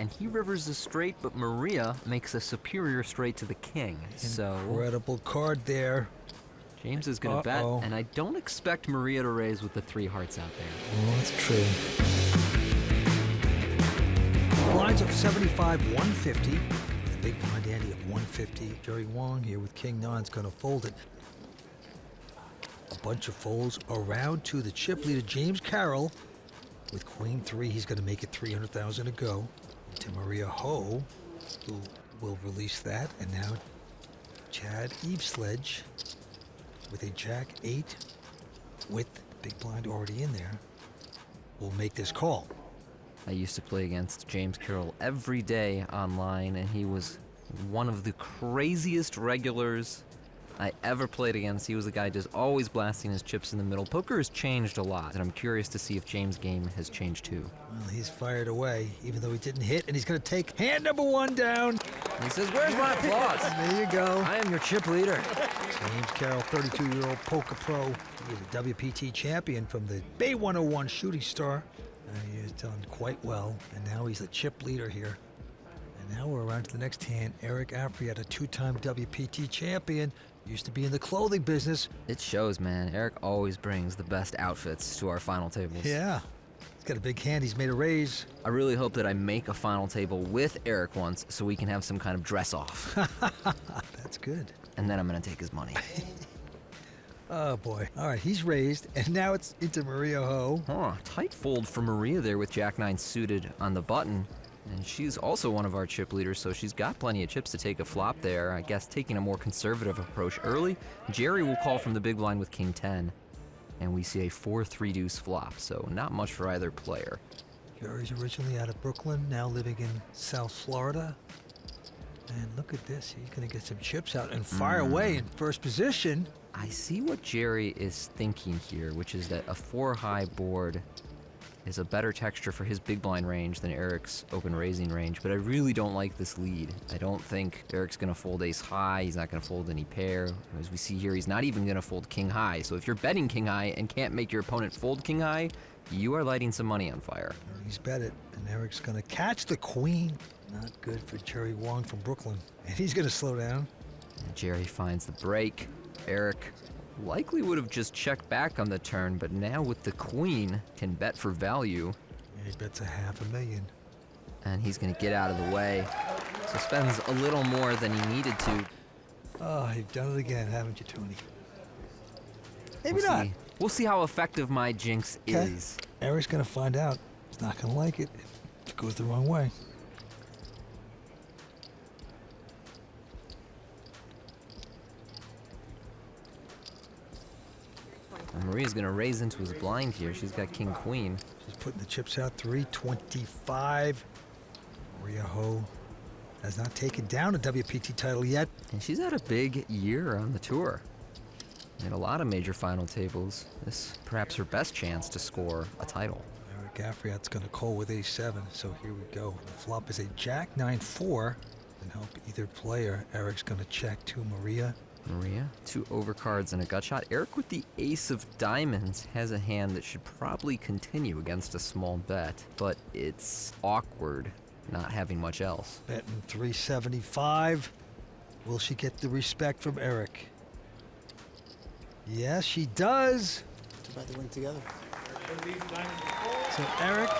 and he rivers a straight, but Maria makes a superior straight to the king. Incredible card there. James is going to bet, and I don't expect Maria to raise with the 3 hearts out there. Oh, that's true. Blinds of 75, 150. The big blind ante of 150. Jerry Wong here with King 9 is going to fold it. A bunch of folds around to the chip leader, James Carroll. With Queen 3, he's going to make it 300,000 to go. To Maria Ho, who will release that. And now Chad Evesledge with a Jack 8 with big blind already in there will make this call. I used to play against James Carroll every day online, and he was one of the craziest regulars I ever played against. He was a guy just always blasting his chips in the middle. Poker has changed a lot, and I'm curious to see if James' game has changed too. Well, he's fired away, even though he didn't hit, and he's going to take hand number 1 down. And he says, "Where's my applause?" There you go. I am your chip leader. James Carroll, 32-year-old poker pro. He is a WPT champion from the Bay 101 Shooting Star. He has done quite well, and now he's the chip leader here. And now we're around to the next hand. Eric Afriat, a 2-time WPT champion, used to be in the clothing business. It shows, man. Eric always brings the best outfits to our final tables. Yeah. He's got a big hand. He's made a raise. I really hope that I make a final table with Eric once so we can have some kind of dress-off. That's good. And then I'm going to take his money. Oh, boy. All right, he's raised, and now it's into Maria Ho. Tight fold for Maria there with Jack 9 suited on the button. And she's also one of our chip leaders, so she's got plenty of chips to take a flop there. I guess taking a more conservative approach early. Jerry will call from the big blind with King 10. And we see a 4-3 deuce flop, so not much for either player. Jerry's originally out of Brooklyn, now living in South Florida. And look at this, he's going to get some chips out and fire away in first position. I see what Jerry is thinking here, which is that a 4-high board is a better texture for his big blind range than Eric's open raising range, but I really don't like this lead. I don't think Eric's going to fold ace high. He's not going to fold any pair. As we see here, he's not even going to fold king high. So if you're betting king high and can't make your opponent fold king high, you are lighting some money on fire. He's bet it, and Eric's going to catch the queen. Not good for Jerry Wong from Brooklyn. And he's going to slow down. And Jerry finds the break. Eric likely would have just checked back on the turn, but now with the queen, can bet for value. And he bets $500,000. And he's going to get out of the way. So spends a little more than he needed to. Oh, you've done it again, haven't you, Tony? Maybe We'll not. see. We'll see how effective my jinx is. Eric's going to find out. He's not going to like it if it goes the wrong way. And Maria's going to raise into his blind here. She's got king queen. She's putting the chips out, 325. Maria Ho has not taken down a WPT title yet. And she's had a big year on the tour. Made a lot of major final tables. This perhaps her best chance to score a title. Eric Afriat's going to call with ace-7, so here we go. The flop is a jack 9-4. And help either player. Eric's going to check to Maria. Maria, 2 overcards and a gut shot. Eric with the ace of diamonds has a hand that should probably continue against a small bet, but it's awkward not having much else. Betting 375. Will she get the respect from Eric? Yes, she does. Too bad they went together. So Eric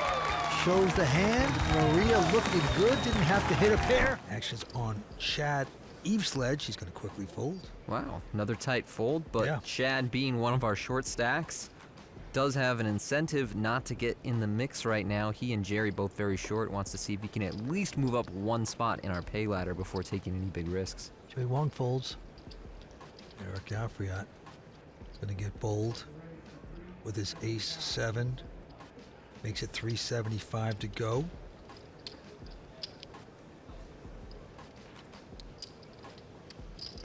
shows the hand. Maria looking good, didn't have to hit a pair. Action's on Chad Evesledge. He's going to quickly fold. Wow, another tight fold, but Yeah. Chad, being one of our short stacks, does have an incentive not to get in the mix right now. He and Jerry both very short, wants to see if he can at least move up 1 spot in our pay ladder before taking any big risks. Jerry Wong folds. Eric Afriat going to get bold with his ace-7. Makes it 375 to go.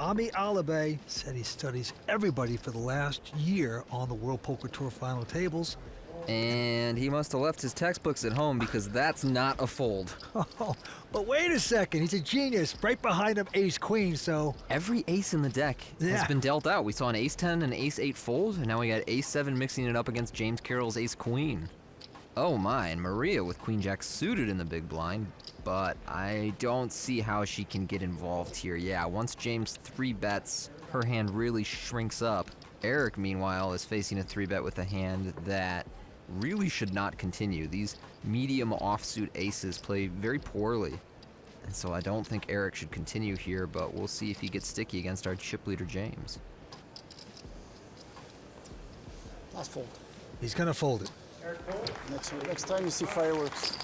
Ami Alabe said he studies everybody for the last year on the World Poker Tour final tables. And he must have left his textbooks at home because that's not a fold. Oh, but wait a second, he's a genius. Right behind him, ace-queen, so... Every ace in the deck has been dealt out. We saw an ace-10 and ace-8 fold, and now we got ace-7 mixing it up against James Carroll's ace-queen. Oh my, and Maria with Queen Jack suited in the big blind, but I don't see how she can get involved here. Yeah, once James 3-bets, her hand really shrinks up. Eric, meanwhile, is facing a 3-bet with a hand that really should not continue. These medium offsuit aces play very poorly, and so I don't think Eric should continue here, but we'll see if he gets sticky against our chip leader James. Last fold. He's going to fold it. Next time you see fireworks.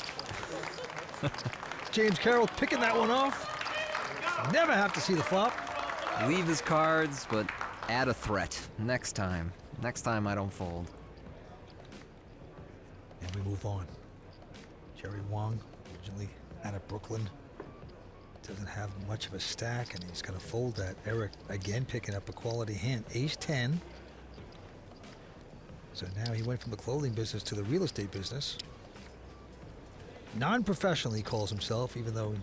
James Carroll picking that one off. Never have to see the flop. Leave his cards, but add a threat. Next time. Next time I don't fold. And we move on. Jerry Wong, originally out of Brooklyn, doesn't have much of a stack, and he's going to fold that. Eric again picking up a quality hand, ace-10. So now he went from the clothing business to the real estate business. Non-professional, he calls himself, even though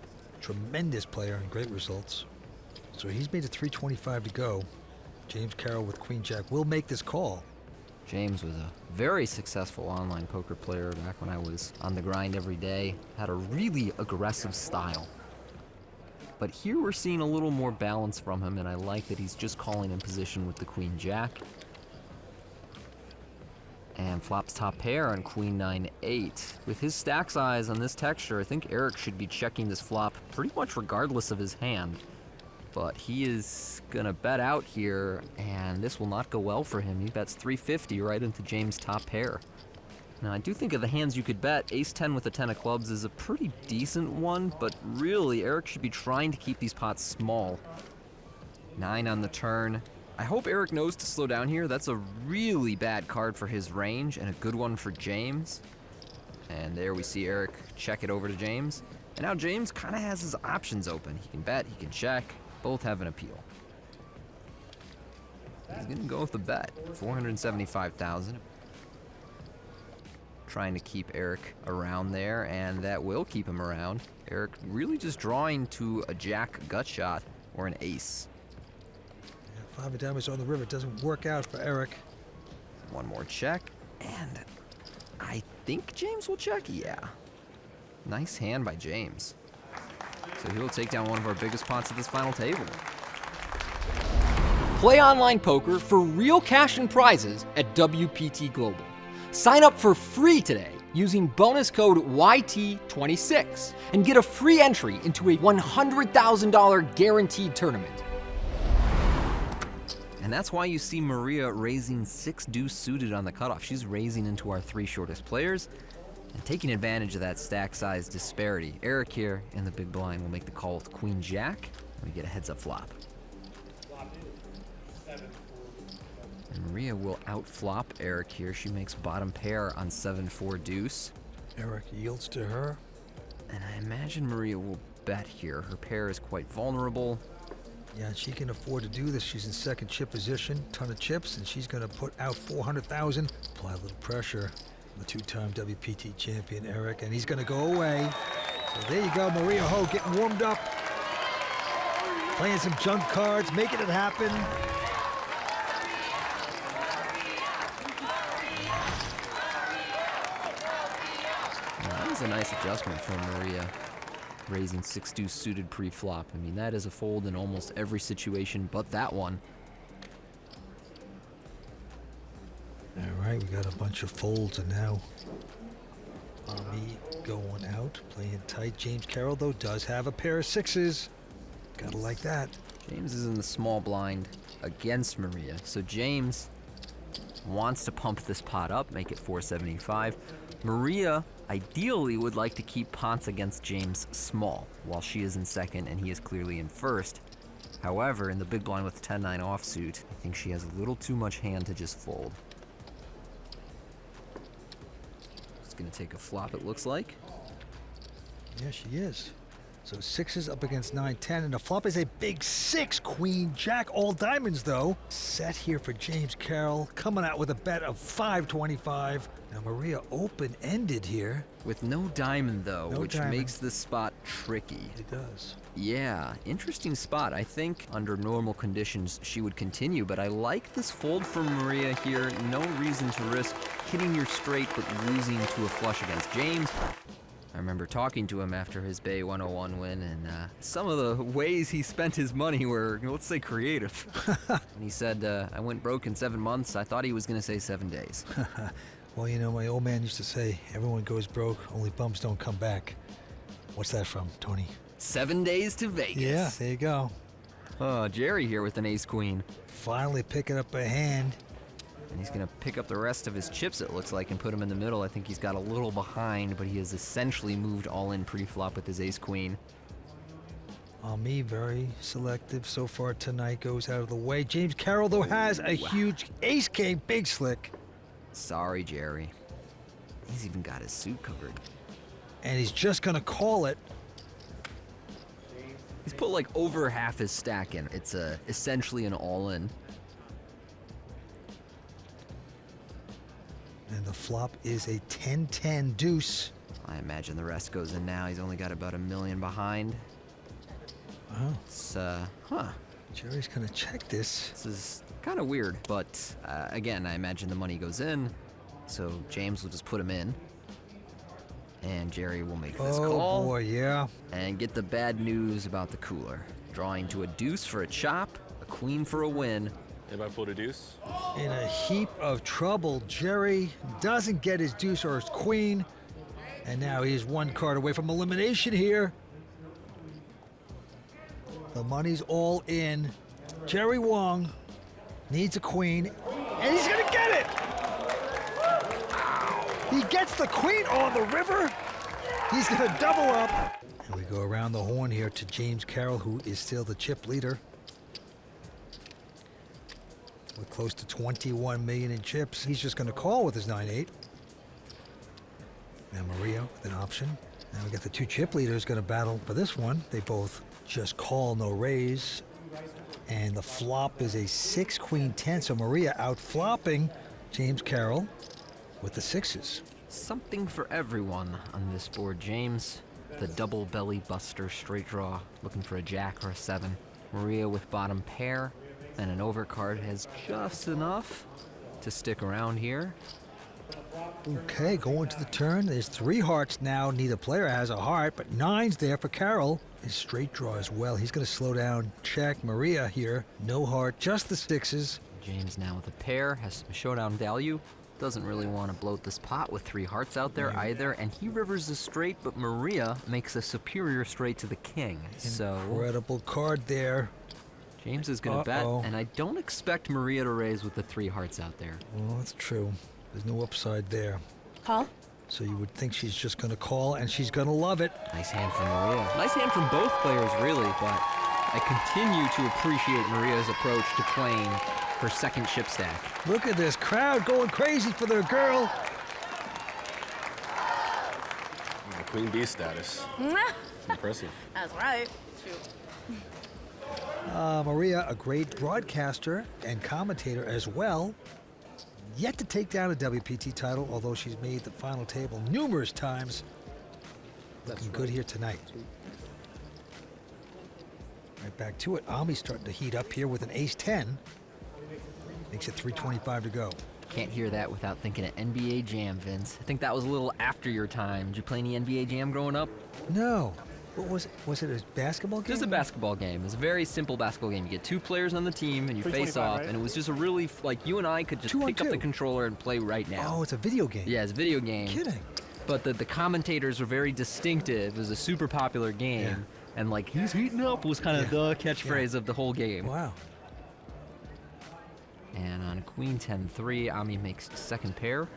tremendous player and great results. So he's made it 325 to go. James Carroll with Queen Jack will make this call. James was a very successful online poker player back when I was on the grind every day. Had a really aggressive style. But here we're seeing a little more balance from him, and I like that he's just calling in position with the Queen Jack. And flops top pair on Queen 9-8. With his stack size on this texture, I think Eric should be checking this flop pretty much regardless of his hand. But he is gonna bet out here, and this will not go well for him. He bets 350 right into James' top pair. Now, I do think of the hands you could bet, ace-10 with a 10 of clubs is a pretty decent one, but really, Eric should be trying to keep these pots small. 9 on the turn. I hope Eric knows to slow down here. That's a really bad card for his range, and a good one for James. And there we see Eric check it over to James. And now James kind of has his options open. He can bet, he can check. Both have an appeal. He's gonna go with the bet, 475,000. Trying to keep Eric around there, and that will keep him around. Eric really just drawing to a jack gut shot or an ace. Yeah, 5 of diamonds on the river doesn't work out for Eric. One more check, and I think James will check, yeah. Nice hand by James. So he'll take down one of our biggest pots at this final table. Play online poker for real cash and prizes at WPT Global. Sign up for free today using bonus code YT26 and get a free entry into a $100,000 guaranteed tournament. And that's why you see Maria raising 6 deuce suited on the cutoff. She's raising into our 3 shortest players and taking advantage of that stack size disparity. Eric here in the big blind will make the call with Queen Jack, and we get a heads up flop. And Maria will outflop Eric here. She makes bottom pair on 7-4 deuce. Eric yields to her. And I imagine Maria will bet here. Her pair is quite vulnerable. Yeah, she can afford to do this. She's in second chip position, ton of chips, and she's going to put out 400,000. Apply a little pressure. The 2-time WPT champion, Eric, and he's going to go away. So there you go, Maria Ho getting warmed up. Playing some junk cards, making it happen. That was a nice adjustment from Maria, raising 6 deuce suited pre-flop. I mean, that is a fold in almost every situation but that one. All right, we got a bunch of folds, and now Ami going out, playing tight. James Carroll, though, does have a pair of 6s. Gotta like that. James is in the small blind against Maria, so James wants to pump this pot up, make it 475. Maria ideally would like to keep pots against James small, while she is in second and he is clearly in first. However, in the big blind with 10-9 offsuit, I think she has a little too much hand to just fold. Gonna take a flop, it looks like. Yeah, she is. So 6s up against 9-10, and the flop is a big 6, Queen Jack, all diamonds though. Set here for James Carroll, coming out with a bet of 525. Now Maria open-ended here. With no diamond, though, No which diamond. makes this spot tricky. It does. Yeah, interesting spot. I think under normal conditions she would continue, but I like this fold from Maria here. No reason to risk hitting your straight but losing to a flush against James. I remember talking to him after his Bay 101 win, and some of the ways he spent his money were, let's say, creative. And he said, I went broke in 7 months. I thought he was going to say 7 days. Well, you know, my old man used to say, everyone goes broke, only bums don't come back. What's that from, Tony? 7 days to Vegas. Yeah, there you go. Oh, Jerry here with an ace-queen. Finally picking up a hand. And he's going to pick up the rest of his chips, it looks like, and put them in the middle. I think he's got a little behind, but he has essentially moved all in pre-flop with his ace-queen. Me, very selective so far tonight. Goes out of the way. James Carroll, though, has a huge ace-king, big slick. Sorry, Jerry. He's even got his suit covered. And he's just going to call it. He's put like over half his stack in. It's essentially an all-in. And the flop is a 10-10 deuce. I imagine the rest goes in now. He's only got about $1 million behind. Wow. It's, Jerry's going to check this. This is kind of weird, but again, I imagine the money goes in, so James will just put him in, and Jerry will make this call. Oh boy, yeah. And get the bad news about the cooler. Drawing to a deuce for a chop, a queen for a win. Anybody fold a deuce? In a heap of trouble, Jerry doesn't get his deuce or his queen, and now he's one card away from elimination here. The money's all in. Jerry Wong needs a queen, and he's gonna get it! He gets the queen on the river. He's gonna double up. And we go around the horn here to James Carroll, who is still the chip leader. With close to 21 million in chips. He's just gonna call with his 9-8. Now Maria with an option. Now we got the two chip leaders gonna battle for this one. They both just call, no raise. And the flop is a 6 queen 10, so Maria out flopping James Carroll with the sixes. Something for everyone on this board, James. The double belly buster straight draw, looking for a jack or a 7. Maria with bottom pair, and an overcard has just enough to stick around here. Okay, going to the turn. There's 3 hearts now. Neither player has a heart, but 9's there for Carroll. His straight draw as well. He's going to slow down, check. Maria here, no heart, just the sixes. James now with a pair, has some showdown value. Doesn't really want to bloat this pot with 3 hearts out there either, and he rivers the straight, but Maria makes a superior straight to the king. So Incredible card there. James is going to bet, and I don't expect Maria to raise with the 3 hearts out there. Well, that's true. There's no upside there. Call? So you would think she's just going to call, and she's going to love it. Nice hand from Maria. Nice hand from both players, really, but I continue to appreciate Maria's approach to playing her second chip stack. Look at this crowd going crazy for their girl. Queen B status. It's impressive. That's right. Shoot. Maria, a great broadcaster and commentator as well. Yet to take down a WPT title, although she's made the final table numerous times. Looking good here tonight. Right back to it. Ami's starting to heat up here with an ace-10. Makes it 3:25 to go. Can't hear that without thinking of NBA Jam, Vince. I think that was a little after your time. Did you play any NBA Jam growing up? No. What was it? Was it a basketball game? Just a basketball game. It was a very simple basketball game. You get 2 players on the team and you face off, right? and it was just a really, like, you and I could just 2 on pick up 2. the controller and play right now. Oh, it's a video game. Yeah, it's a video game. Kidding. But the commentators were very distinctive. It was a super popular game. Yeah. And, like, he's heating up was kind of the catchphrase of the whole game. Wow. And on Queen 10-3, Ami makes second pair.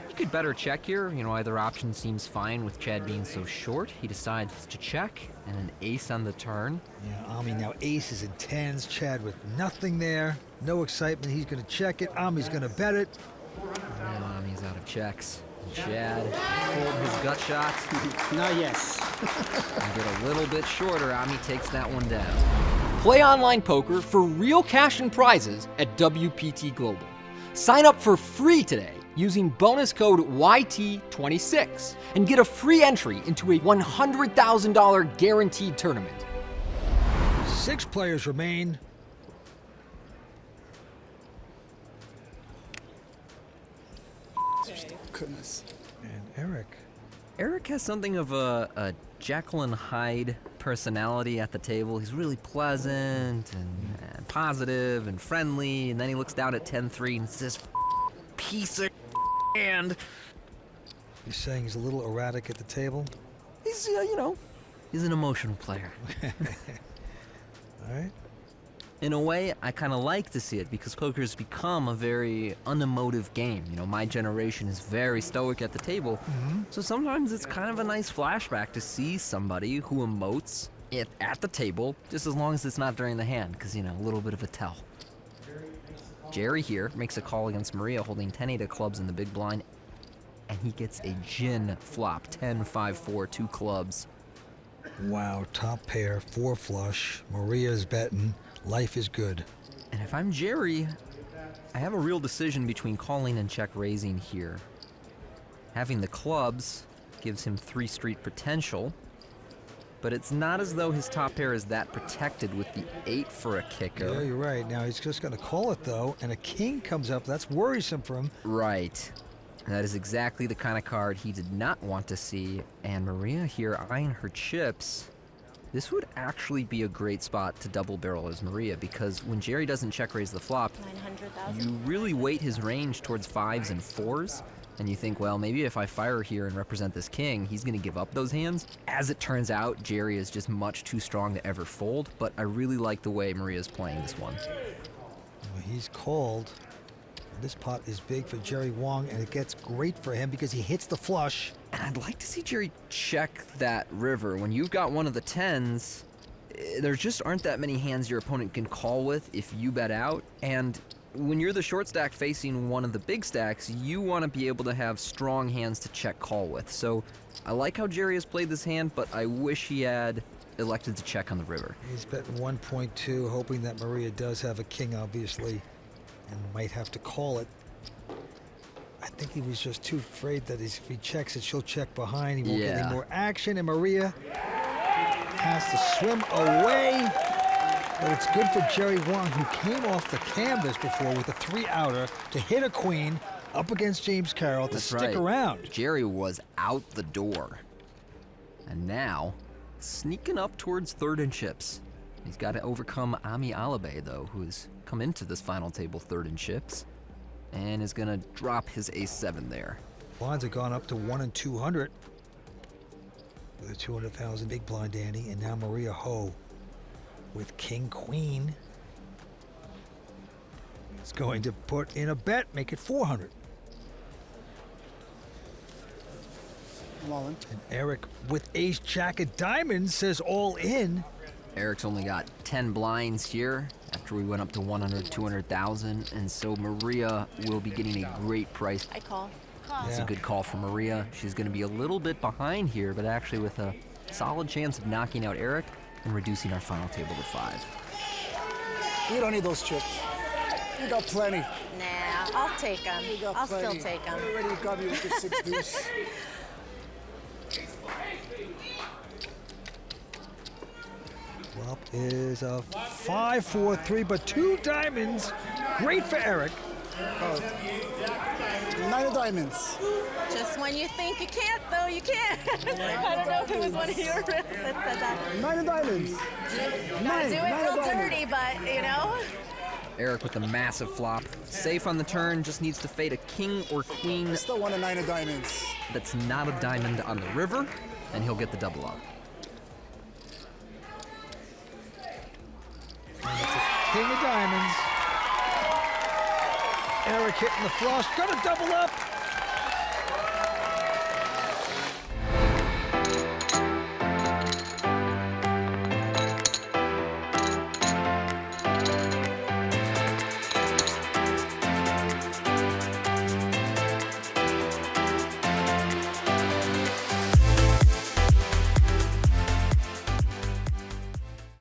You could better check here. You know, either option seems fine with Chad being so short. He decides to check, and an ace on the turn. Yeah, Ami now aces and 10s. Chad with nothing there. No excitement. He's going to check it. Ami's going to bet it. And Ami's out of checks. And Chad pulled his gut shot Not yes. and get a little bit shorter. Ami takes that one down. Play online poker for real cash and prizes at WPT Global. Sign up for free today using bonus code YT26 and get a free entry into a $100,000 guaranteed tournament. 6 players remain. Goodness. And Eric. Eric has something of a Jekyll and Hyde personality at the table. He's really pleasant and positive and friendly, and then he looks down at 10-3 and says, piece of hand. You're saying he's a little erratic at the table? He's, he's an emotional player. All right. In a way, I kind of like to see it because poker's become a very unemotive game. My generation is very stoic at the table. So sometimes it's kind of a nice flashback to see somebody who emotes at the table, just as long as it's not during the hand, because, a little bit of a tell. Jerry here makes a call against Maria holding 10-8 of clubs in the big blind, and he gets a gin flop, 10-5-4, 2 clubs. Wow, top pair, 4 flush. Maria's betting. Life is good. And if I'm Jerry, I have a real decision between calling and check raising here. Having the clubs gives him 3 street potential, but it's not as though his top pair is that protected with the 8 for a kicker. Yeah, you're right. Now he's just going to call it, though, and a king comes up. That's worrisome for him. Right. That is exactly the kind of card he did not want to see, and Maria here eyeing her chips. This would actually be a great spot to double barrel as Maria, because when Jerry doesn't check raise the flop, 900,000. you really weight his range towards 5s and 4s, and you think, well, maybe if I fire here and represent this king, he's going to give up those hands. As it turns out, Jerry is just much too strong to ever fold, but I really like the way Maria's playing this one. Well, he's called. This pot is big for Jerry Wong, and it gets great for him because he hits the flush. And I'd like to see Jerry check that river. When you've got one of the 10s, there just aren't that many hands your opponent can call with if you bet out. And when you're the short stack facing one of the big stacks, you want to be able to have strong hands to check call with. So I like how Jerry has played this hand, but I wish he had elected to check on the river. He's betting 1.2, hoping that Maria does have a king, obviously, and might have to call it. I think he was just too afraid that if he checks it, she'll check behind. He won't get any more action, and Maria has to swim away. But it's good for Jerry Wong, who came off the canvas before with a 3-outer to hit a queen up against James Carroll to stick around. Jerry was out the door. And now, sneaking up towards 3rd in chips. He's got to overcome Ami Alabe, though, who has come into this final table 3rd in chips, and is going to drop his ace-7 there. Blinds have gone up to 1 and 200 with a 200,000 big blind Danny, and now Maria Ho with king queen is going to put in a bet, make it 400. Mullen. And Eric with ace jack of diamonds says all in. Eric's only got 10 blinds here after we went up to 100, 200,000, and so Maria will be getting a great price. I call. That's a good call for Maria. She's going to be a little bit behind here, but actually with a solid chance of knocking out Eric and reducing our final table to 5. You don't need those chips. You got plenty. Nah, I'll take them. You got I'll plenty. still take them. I already got you with your 6 deuce. Flop is a 5-4-3, but 2 diamonds. Great for Eric. 9 of diamonds. Just when you think you can't, though, you can't. I don't know if it was one of your rips that said that. 9 of diamonds. Gotta do it real dirty, but, Eric with a massive flop. Safe on the turn, just needs to fade a king or queen Still want a 9 of diamonds. that's not a diamond on the river, and he'll get the double up. And it's a king of diamonds. Eric hitting the flush, gonna double up.